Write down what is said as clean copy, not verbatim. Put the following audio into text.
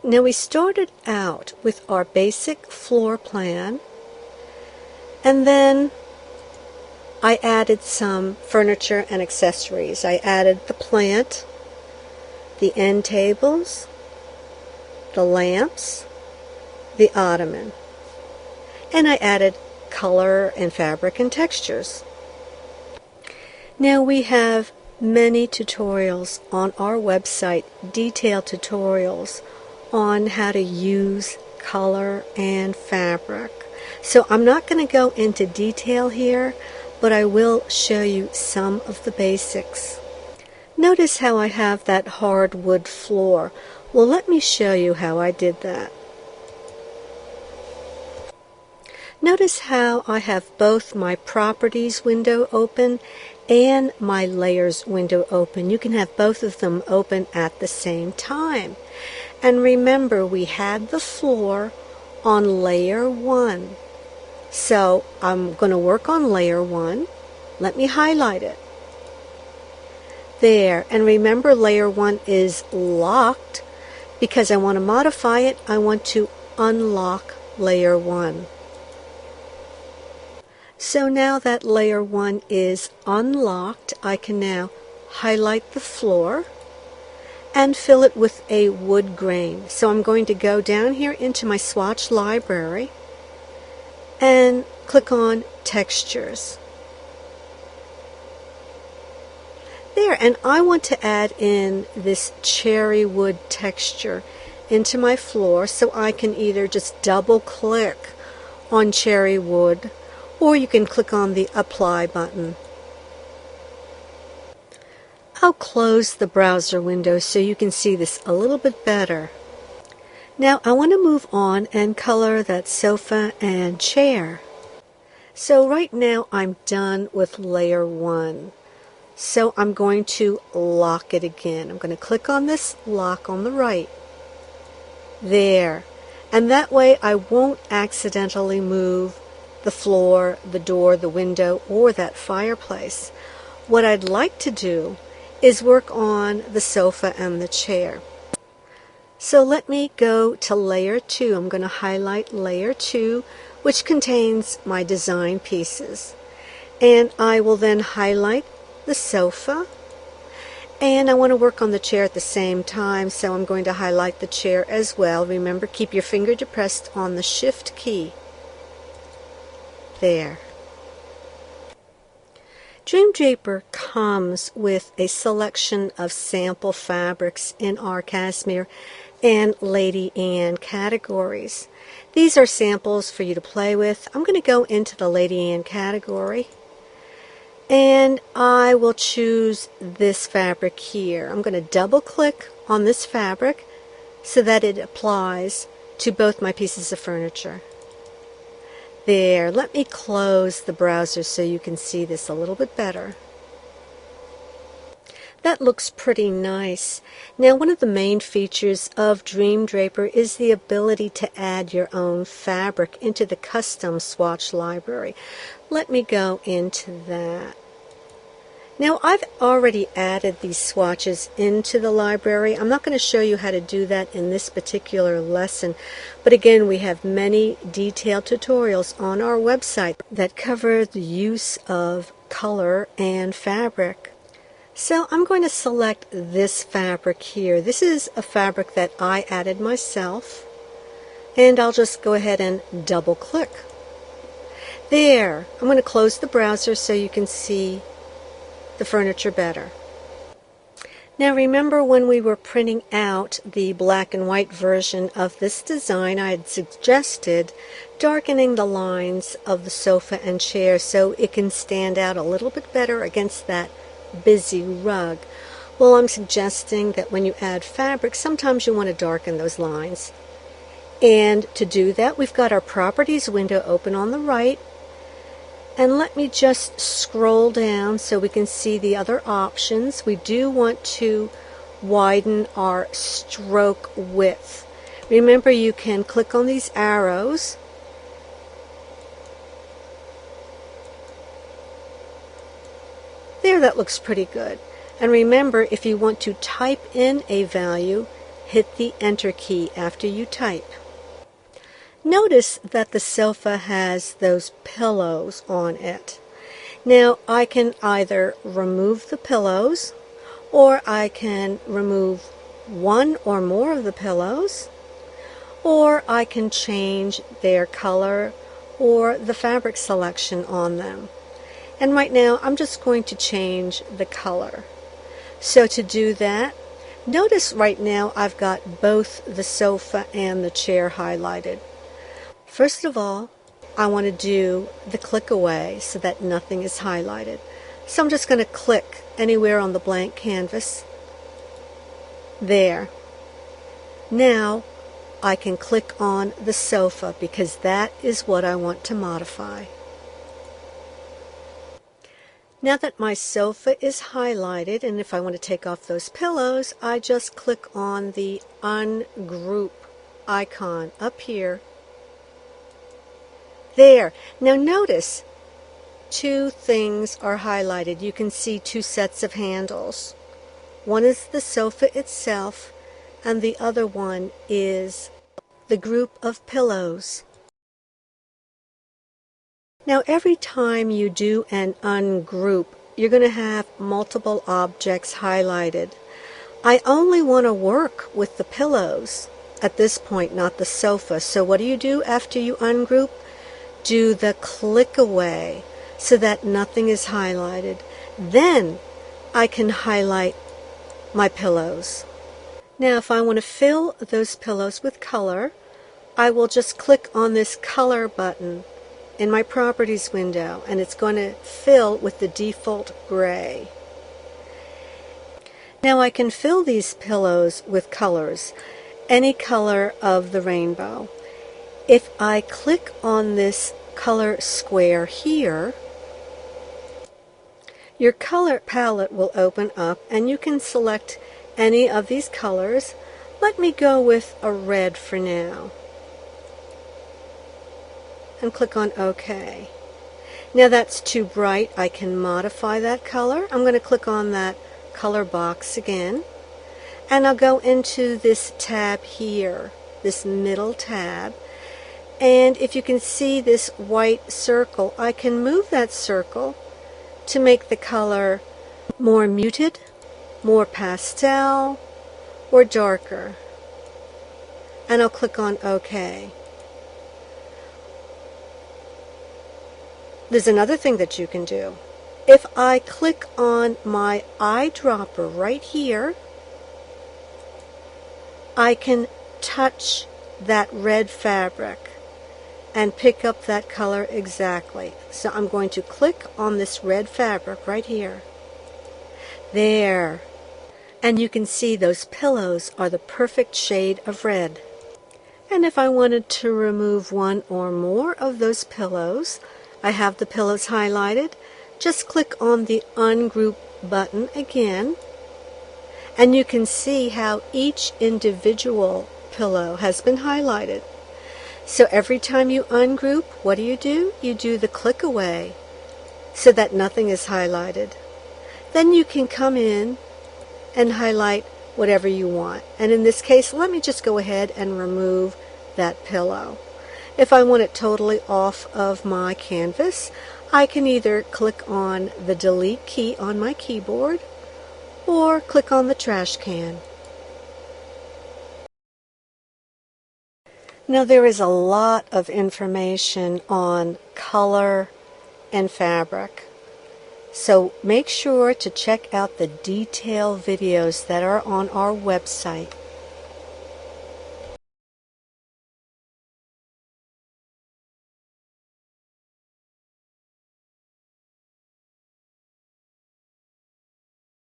Now we started out with our basic floor plan, and then I added some furniture and accessories. I added the plant, the end tables, the lamps, the ottoman, and I added color and fabric and textures. Now we have many tutorials on our website, detailed tutorials on how to use color and fabric. So I'm not going to go into detail here, but I will show you some of the basics. Notice how I have that hardwood floor. Well, let me show you how I did that. Notice how I have both my properties window open and my layers window open. You can have both of them open at the same time. And remember, we had the floor on layer 1. So I'm going to work on layer 1. Let me highlight it. There. And remember, layer 1 is locked. Because I want to modify it, I want to unlock layer 1. So now that layer 1 is unlocked, I can now highlight the floor and fill it with a wood grain. So I'm going to go down here into my swatch library and click on textures. There, and I want to add in this cherry wood texture into my floor, so I can either just double click on cherry wood, or you can click on the apply button. I'll close the browser window so you can see this a little bit better. Now I want to move on and color that sofa and chair. So right now I'm done with layer 1. So I'm going to lock it again. I'm going to click on this lock on the right. There. And that way I won't accidentally move the floor, the door, the window, or that fireplace. What I'd like to do is work on the sofa and the chair. So let me go to layer 2. I'm going to highlight layer 2, which contains my design pieces. And I will then highlight the sofa. And I want to work on the chair at the same time, so I'm going to highlight the chair as well. Remember, keep your finger depressed on the Shift key. There. Dream Draper comes with a selection of sample fabrics in our Cashmere and Lady Anne categories. These are samples for you to play with. I'm going to go into the Lady Anne category, and I will choose this fabric here. I'm going to double click on this fabric so that it applies to both my pieces of furniture. There, let me close the browser so you can see this a little bit better. That looks pretty nice. Now, one of the main features of Dream Draper is the ability to add your own fabric into the custom swatch library. Let me go into that. Now, I've already added these swatches into the library. I'm not going to show you how to do that in this particular lesson, but again, we have many detailed tutorials on our website that cover the use of color and fabric. So I'm going to select this fabric here. This is a fabric that I added myself, and I'll just go ahead and double click. There, I'm going to close the browser so you can see the furniture better. Now remember, when we were printing out the black and white version of this design, I had suggested darkening the lines of the sofa and chair so it can stand out a little bit better against that busy rug. Well, I'm suggesting that when you add fabric, sometimes you want to darken those lines. And to do that, we've got our properties window open on the right. And let me just scroll down so we can see the other options. We do want to widen our stroke width. Remember, you can click on these arrows there. That looks pretty good. And remember, if you want to type in a value, hit the Enter key after you type. Notice that the sofa has those pillows on it. Now I can either remove the pillows, or I can remove one or more of the pillows, or I can change their color or the fabric selection on them. And right now I'm just going to change the color. So to do that, notice right now I've got both the sofa and the chair highlighted. First of all, I want to do the click away so that nothing is highlighted. So I'm just going to click anywhere on the blank canvas. There. Now I can click on the sofa because that is what I want to modify. Now that my sofa is highlighted, and if I want to take off those pillows, I just click on the ungroup icon up here. There. Now notice two things are highlighted. You can see two sets of handles. One is the sofa itself, and the other one is the group of pillows. Now every time you do an ungroup, you're going to have multiple objects highlighted. I only want to work with the pillows at this point, not the sofa. So what do after you ungroup? Do the click away so that nothing is highlighted. Then I can highlight my pillows. Now if I want to fill those pillows with color, I will just click on this color button in my properties window, and it's going to fill with the default gray. Now I can fill these pillows with colors, any color of the rainbow. If I click on this color square here, your color palette will open up and you can select any of these colors. Let me go with a red for now and click on OK. Now that's too bright. I can modify that color. I'm going to click on that color box again, and I'll go into this tab here, this middle tab, and if you can see this white circle, I can move that circle to make the color more muted, more pastel, or darker, and I'll click on OK. There's another thing that you can do. If I click on my eyedropper right here, I can touch that red fabric and pick up that color exactly. So I'm going to click on this red fabric right here. There. And you can see those pillows are the perfect shade of red. And if I wanted to remove one or more of those pillows, I have the pillows highlighted. Just click on the ungroup button again, and you can see how each individual pillow has been highlighted. So every time you ungroup, what do? You do the click away so that nothing is highlighted. Then you can come in and highlight whatever you want. And in this case, let me just go ahead and remove that pillow. If I want it totally off of my canvas, I can either click on the delete key on my keyboard or click on the trash can. Now there is a lot of information on color and fabric, so make sure to check out the detailed videos that are on our website.